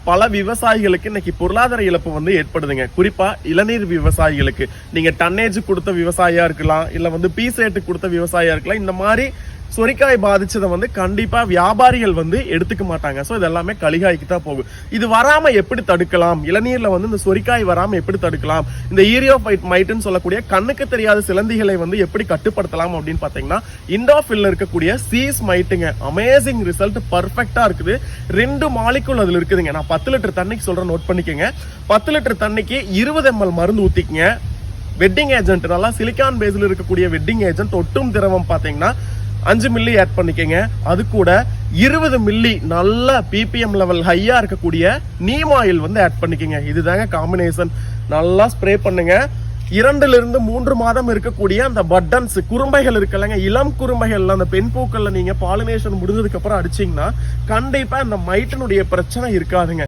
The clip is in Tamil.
பல விவசாயிகளுக்கு இன்னைக்கு பொருளாதார இழப்பு வந்து ஏற்படுதுங்க. குறிப்பா இளநீர் விவசாயிகளுக்கு. நீங்க டன்னேஜ் கொடுத்த விவசாயியா இருக்கலாம், இல்ல வந்து பீசேட்டு கொடுத்த விவசாயியா இருக்கலாம். இந்த மாதிரி சொரிக்காய் பாதிச்சதை வந்து கண்டிப்பா வியாபாரிகள் வந்து எடுத்துக்க மாட்டாங்க. ஸோ இதெல்லாமே கலிகாய்க்கு தான் போகும். இது வராம எப்படி தடுக்கலாம்? இளநீர்ல வந்து இந்த சொரிக்காய் வராம எப்படி தடுக்கலாம்? இந்த ஈரியோஃபைட் மைட்னு சொல்லக்கூடிய கண்ணுக்கு தெரியாத சிலந்திகளை வந்து எப்படி கட்டுப்படுத்தலாம் அப்படின்னு பாத்தீங்கன்னா, இண்டோஃபில்ல இருக்கக்கூடிய சீஸ் மைட்டுங்க. அமேசிங் ரிசல்ட், பர்ஃபெக்டா இருக்குது. 2 மாலிகுல் அதுல இருக்குதுங்க. நான் 10 லிட்டர் தண்ணிக்கு சொல்றேன், நோட் பண்ணிக்கங்க. 10 லிட்டர் தண்ணிக்கு 20 ml மருந்து ஊத்திக்கங்க. வெட்டிங் ஏஜென்ட், நல்லா சிலிக்கான் பேஸ்ல இருக்கக்கூடிய வெட்டிங் ஏஜென்ட், ஒட்டும் திரவம் பாத்தீங்கன்னா 5 மில்லி ஆட் பண்ணிக்கங்க. அது கூட 20 மில்லி நல்ல பிபிஎம் லெவல் ஹையா இருக்கக்கூடிய நீம் ஆயில் வந்து ஆட் பண்ணிக்கங்க. இதுதாங்க காம்பினேஷன். நல்லா ஸ்ப்ரே பண்ணுங்க. 2 to 3 மாதம் இருக்கக்கூடிய அந்த பட்டன்ஸ் குறும்பைகள் இருக்குல்லங்க, இளம் குறும்பைகள்ல அந்த பெண் பூக்கள்ல நீங்க பாலினேஷன் முடிஞ்சதுக்கு அப்புறம் அடிச்சீங்கன்னா கண்டிப்பா இந்த மைட்டினுடைய பிரச்சனை இருக்காதுங்க.